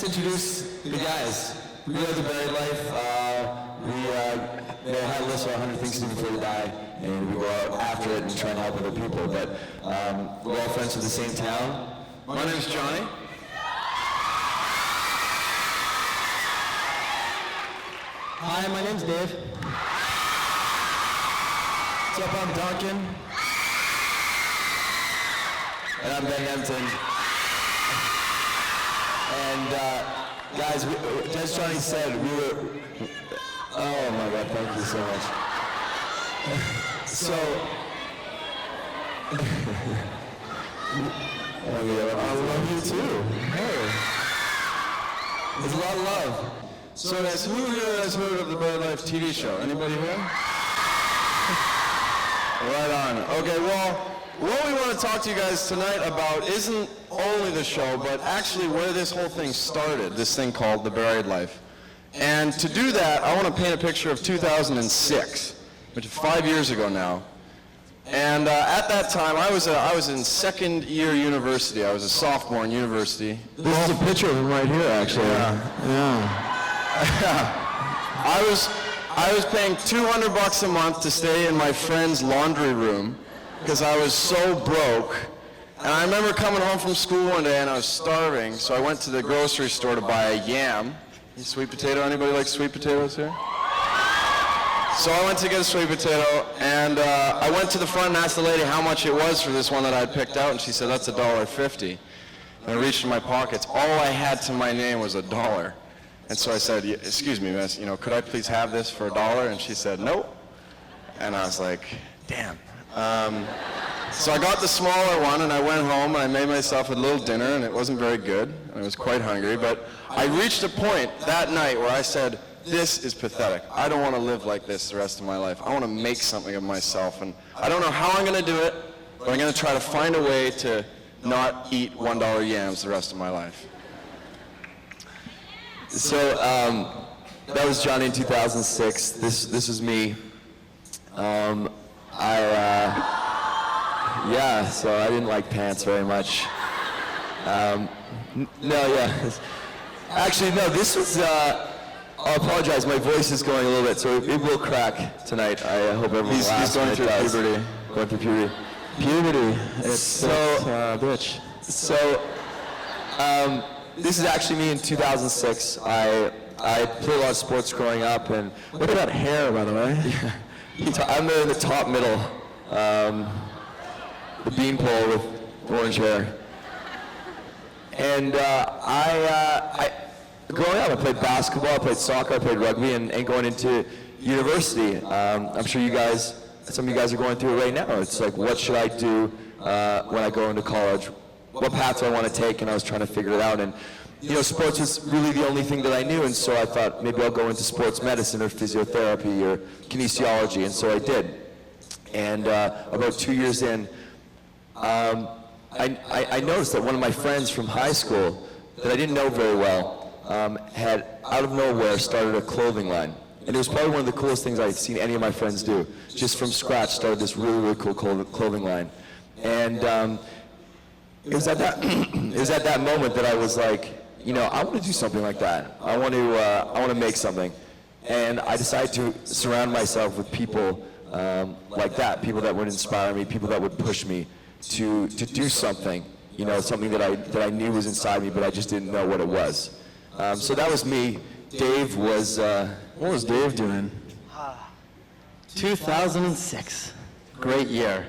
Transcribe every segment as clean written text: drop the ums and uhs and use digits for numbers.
introduce the guys. We are the Buried Life. They had a list of 100 things to do before they die, and we go out after it and try and help other people. But we're all friends from the same town. My name's Johnny. Hi, my name's Dave. What's up, I'm Duncan. And I'm Ben Hampton. And guys, as Johnny said, we were, oh my God, thank you so much. So, I love you too. Hey. There's a lot of love. So guys, who here has heard of the Buried Life TV show? Anybody here? Right on. Okay, well, what we want to talk to you guys tonight about isn't only the show, but actually where this whole thing started, this thing called the Buried Life. And to do that, I want to paint a picture of 2006, which is 5 years ago now. And at that time, I was in second year university. I was a sophomore in university. This is a picture of him right here, actually. Yeah. I was paying $200 a month to stay in my friend's laundry room because I was so broke. And I remember coming home from school one day and I was starving, so I went to the grocery store to buy a yam. Sweet potato, anybody like sweet potatoes here? So I went to get a sweet potato, and I went to the front and asked the lady how much it was for this one that I had picked out, and she said, that's $1.50. And I reached in my pockets. All I had to my name was $1. And so I said, excuse me, miss, could I please have this for $1? And she said, nope. And I was like, damn. So I got the smaller one, and I went home, and I made myself a little dinner, and it wasn't very good. I was quite hungry, but I reached a point that night where I said, this is pathetic. I don't want to live like this the rest of my life. I want to make something of myself, and I don't know how I'm going to do it, but I'm going to try to find a way to not eat $1 yams the rest of my life. So that was Johnny in 2006. This was me. Yeah, so I didn't like pants very much. Actually, no, this was, I apologize, my voice is going a little bit, so it will crack tonight. I hope everyone laughs. He's going through puberty. Going through puberty. Puberty. It's so, bitch. So, this is actually me in 2006. I played a lot of sports growing up, and look at that hair, by the way. I'm in the top middle, the beanpole with orange hair. And growing up, I played basketball, I played soccer, I played rugby, and going into university. I'm sure some of you guys are going through it right now. It's like, what should I do when I go into college? What path do I want to take? And I was trying to figure it out. And sports was really the only thing that I knew, and so I thought maybe I'll go into sports medicine or physiotherapy or kinesiology, and so I did. And about 2 years in, I noticed that one of my friends from high school that I didn't know very well had, out of nowhere, started a clothing line. And it was probably one of the coolest things I'd seen any of my friends do. Just from scratch, started this really, really cool clothing line. And it was at that moment that I was like, I want to do something like that. I want to make something. And I decided to surround myself with people like that, people that would inspire me, people that would push me to do something, something that I knew was inside me, but I just didn't know what it was. So that was me. Dave was, what was Dave doing? 2006, great year.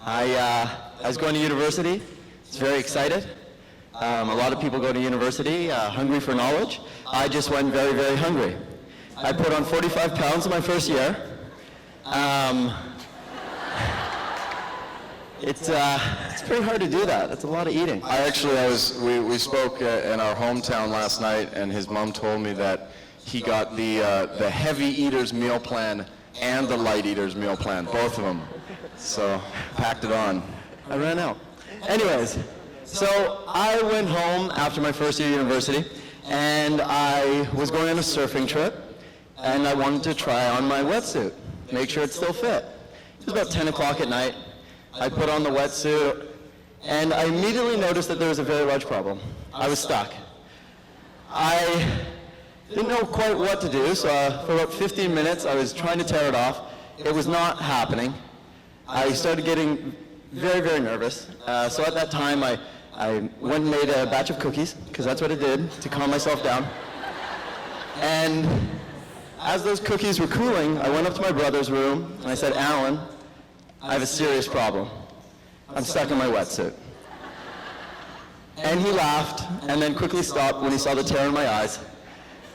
I was going to university. I was very excited. A lot of people go to university hungry for knowledge. I just went very, very hungry. I put on 45 pounds in my first year. It's pretty hard to do that. That's a lot of eating. We spoke in our hometown last night, and his mom told me that he got the heavy eaters meal plan and the light eaters meal plan, both of them. So packed it on. I ran out. Anyways, so I went home after my first year of university, and I was going on a surfing trip, and I wanted to try on my wetsuit, make sure it still fit. It was about 10 o'clock at night. I put on the wetsuit, and I immediately noticed that there was a very large problem. I was stuck. I didn't know quite what to do, so for about 15 minutes I was trying to tear it off. It was not happening. I started getting very, very nervous. So at that time I went and made a batch of cookies, because that's what I did to calm myself down. And as those cookies were cooling, I went up to my brother's room and I said, "Alan, I have a serious problem. I'm stuck in my wetsuit." And he laughed and then quickly stopped when he saw the tear in my eyes.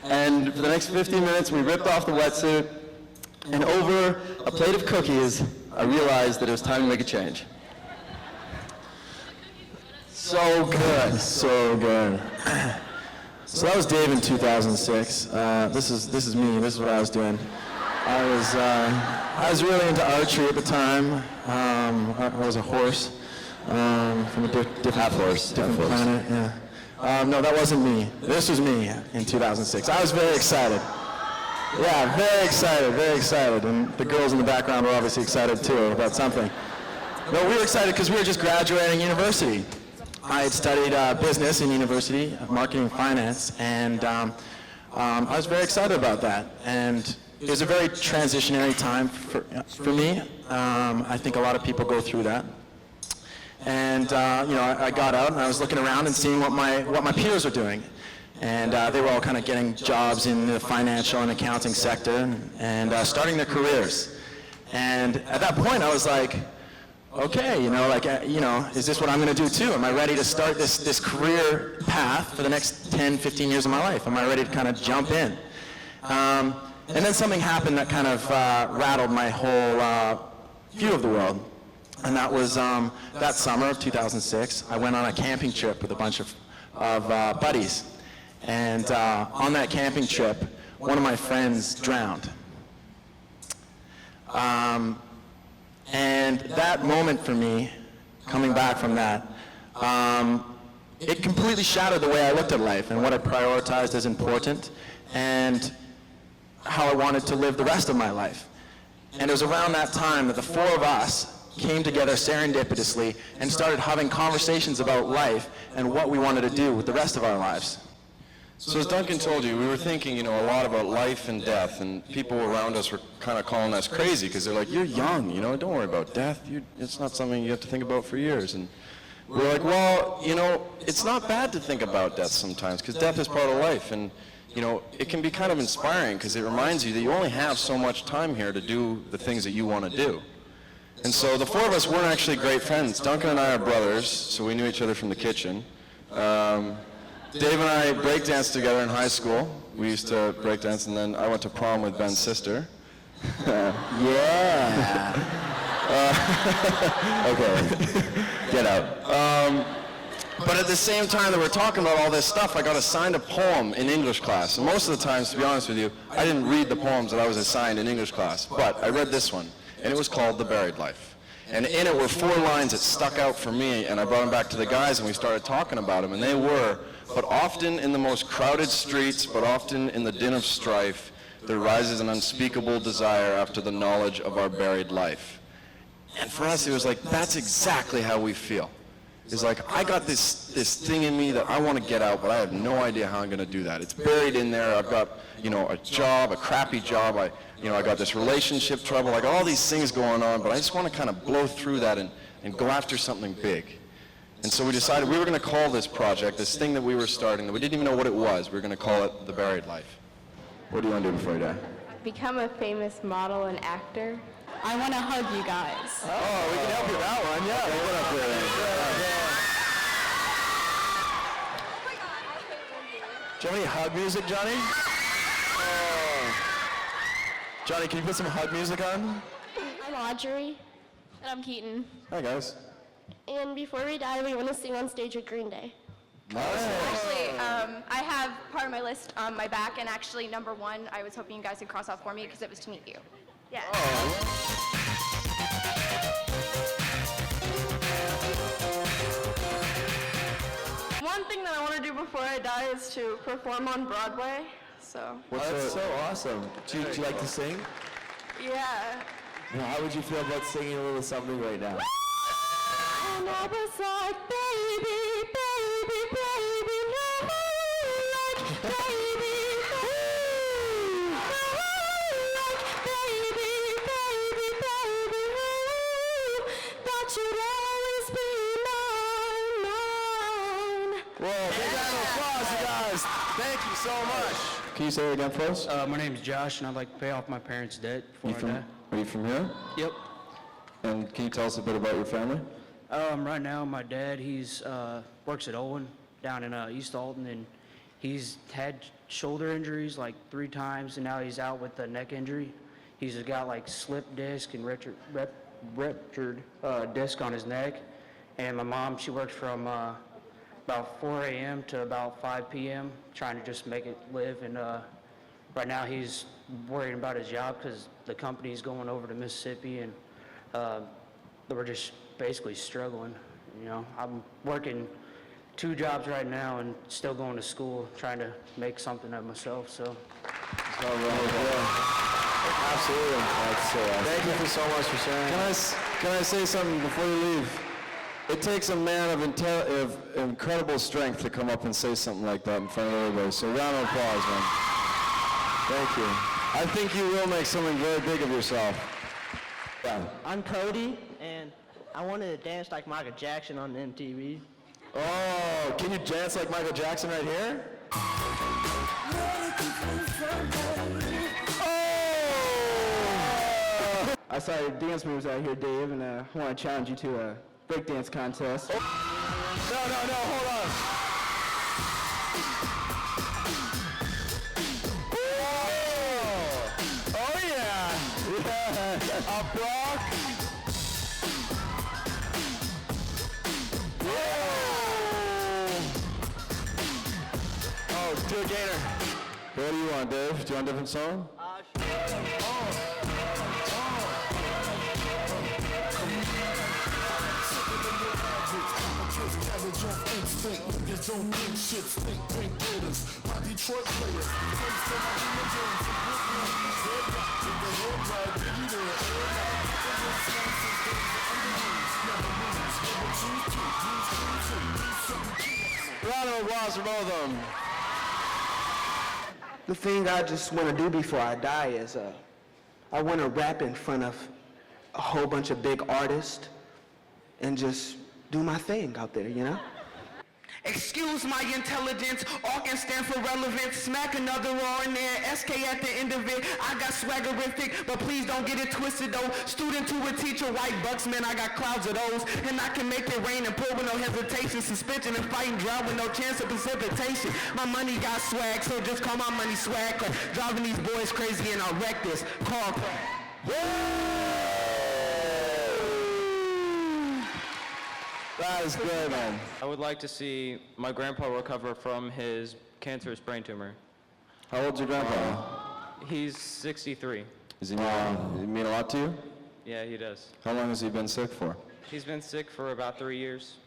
And for the next 15 minutes, we ripped off the wetsuit, and over a plate of cookies, I realized that it was time to make a change. So good, so good. So that was Dave in 2006. This is me. This is what I was doing. I was really into archery at the time. I was a horse from a different planet. Yeah. No, that wasn't me. This was me in 2006. I was very excited. Yeah, very excited. And the girls in the background were obviously excited too about something. No, we were excited because we were just graduating university. I had studied business in university, marketing and finance, and I was very excited about that. And it was a very transitionary time for me. I think a lot of people go through that. And I got out and I was looking around and seeing what my peers were doing. And they were all kind of getting jobs in the financial and accounting sector and starting their careers. And at that point I was like, okay, is this what I'm going to do too? Am I ready to start this career path for the next 10, 15 years of my life? Am I ready to kind of jump in? And then something happened that kind of rattled my whole view of the world. And that was that summer of 2006, I went on a camping trip with a bunch of buddies. And on that camping trip, one of my friends drowned. And that moment for me, coming back from that, it completely shattered the way I looked at life and what I prioritized as important and how I wanted to live the rest of my life. And it was around that time that the four of us came together serendipitously and started having conversations about life and what we wanted to do with the rest of our lives. So as Duncan told you, we were thinking, a lot about life and death, and people around us were kind of calling us crazy because they're like, "You're young, don't worry about death. It's not something you have to think about for years." And we're like, well, it's not bad to think about death sometimes because death is part of life, and it can be kind of inspiring because it reminds you that you only have so much time here to do the things that you want to do. And so the four of us weren't actually great friends. Duncan and I are brothers, so we knew each other from the kitchen. Dave and I breakdanced together in high school. We used to breakdance, and then I went to prom with Ben's sister. Yeah. Okay. Get out. But at the same time that we're talking about all this stuff, I got assigned a poem in English class. And most of the times, to be honest with you, I didn't read the poems that I was assigned in English class. But I read this one, and it was called The Buried Life. And in it were 4 lines that stuck out for me, and I brought them back to the guys, and we started talking about them. And they were, "But often in the most crowded streets, but often in the din of strife, there rises an unspeakable desire after the knowledge of our buried life." And for us, it was like, that's exactly how we feel. It's like, I got this thing in me that I want to get out, but I have no idea how I'm going to do that. It's buried in there. I've got, a job, a crappy job. I got this relationship trouble. I got all these things going on, but I just want to kind of blow through that and go after something big. And so we decided we were going to call this project, this thing that we were starting, that we didn't even know what it was. We were going to call it The Buried Life. What do you want to do before you die? Become a famous model and actor. I want to hug you guys. Oh, we can help you with that one. Yeah, we'll put up Do you have any hug music, Johnny? Oh. Johnny, can you put some hug music on? I'm Audrey. And I'm Keaton. Hi, guys. And before we die, we want to sing on stage with Green Day. Actually, I have part of my list on my back, and actually number 1, I was hoping you guys would cross off for me because it was To Meet You. Yeah. One thing that I want to do before I die is to perform on Broadway. So. That's so awesome. Do you like to sing? Yeah. Well, how would you feel about singing a little something right now? And I was like, baby, baby, baby, no, like baby, that you'd always be mine. Whoa, big round of applause, you guys. Thank you so much. Can you say it again for us? My name's Josh, and I'd like to pay off my parents' debt before I die. Are you from here? Yep. And can you tell us a bit about your family? Right now, my dad, he's works at Owen down in East Alton, and he's had shoulder injuries like 3 times, and now he's out with a neck injury. He's got like slip disc and ruptured disc on his neck. And my mom, she works from about 4 a.m. to about 5 p.m. trying to just make it live. And right now he's worrying about his job because the company's going over to Mississippi, and we're just basically struggling. You know, I'm working 2 jobs right now and still going to school, trying to make something of myself. So. Absolutely. Thank you so much for sharing. Can I say something before you leave? It takes a man of incredible strength to come up and say something like that in front of everybody. So round of applause, man. Thank you. I think you will make something very big of yourself. Yeah. I'm Cody, and I wanted to dance like Michael Jackson on MTV. Oh, can you dance like Michael Jackson right here? I saw your dance moves out here, Dave, and I want to challenge you to a breakdance contest. No, hold on. Oh yeah. A block. Oh, do a gainer. What do you want, Dave? Do you want a different song? Round of applause for both of them. The thing I just want to do before I die is I want to rap in front of a whole bunch of big artists and just do my thing out there, you know? Excuse my intelligence, all can stand for relevance. Smack another R in there, SK at the end of it. I got swaggerific, but please don't get it twisted though. Student to a teacher, white bucks, man, I got clouds of those. And I can make it rain and pour with no hesitation. Suspension and fighting drought with no chance of precipitation. My money got swag, so just call my money swag. Cause driving these boys crazy and I'll wreck this. Call That is good, man. I would like to see my grandpa recover from his cancerous brain tumor. How old's your grandpa? He's 63. Does he mean a lot to you? Yeah, he does. How long has he been sick for? He's been sick for about 3 years,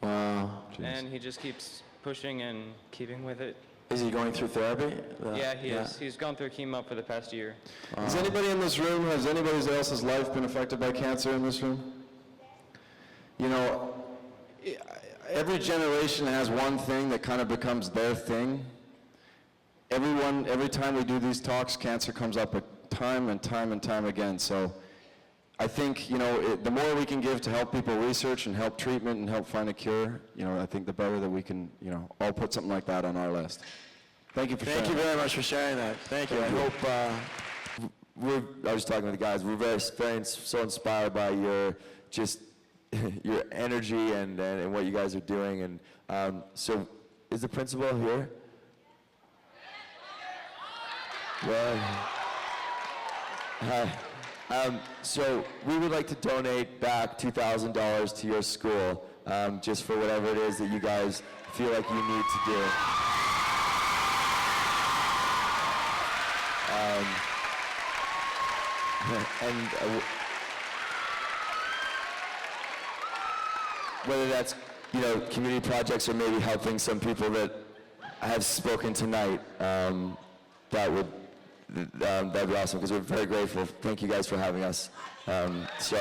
Wow. Jeez. and he just keeps pushing and keeping with it. Is he going through therapy? Yeah, he is. He's gone through chemo for the past year. Has anybody in this room, has anybody else's life been affected by cancer in this room? You know, every generation has one thing that kind of becomes their thing. Every time we do these talks, cancer comes up time and time and time again. So I think, you know, the more we can give to help people research and help treatment and help find a cure, you know, I think the better that we can, you know, all put something like that on our list. Thank you for sharing. Thank you very much for sharing that. Thank you. I hope I was talking to the guys. We're very so inspired by your your energy and what you guys are doing. And so, is the principal here? Well, hi. So we would like to donate back $2,000 to your school, just for whatever it is that you guys feel like you need to do. Whether that's, you know, community projects or maybe helping some people that have spoken tonight, that'd be awesome because we're very grateful. Thank you guys for having us. So.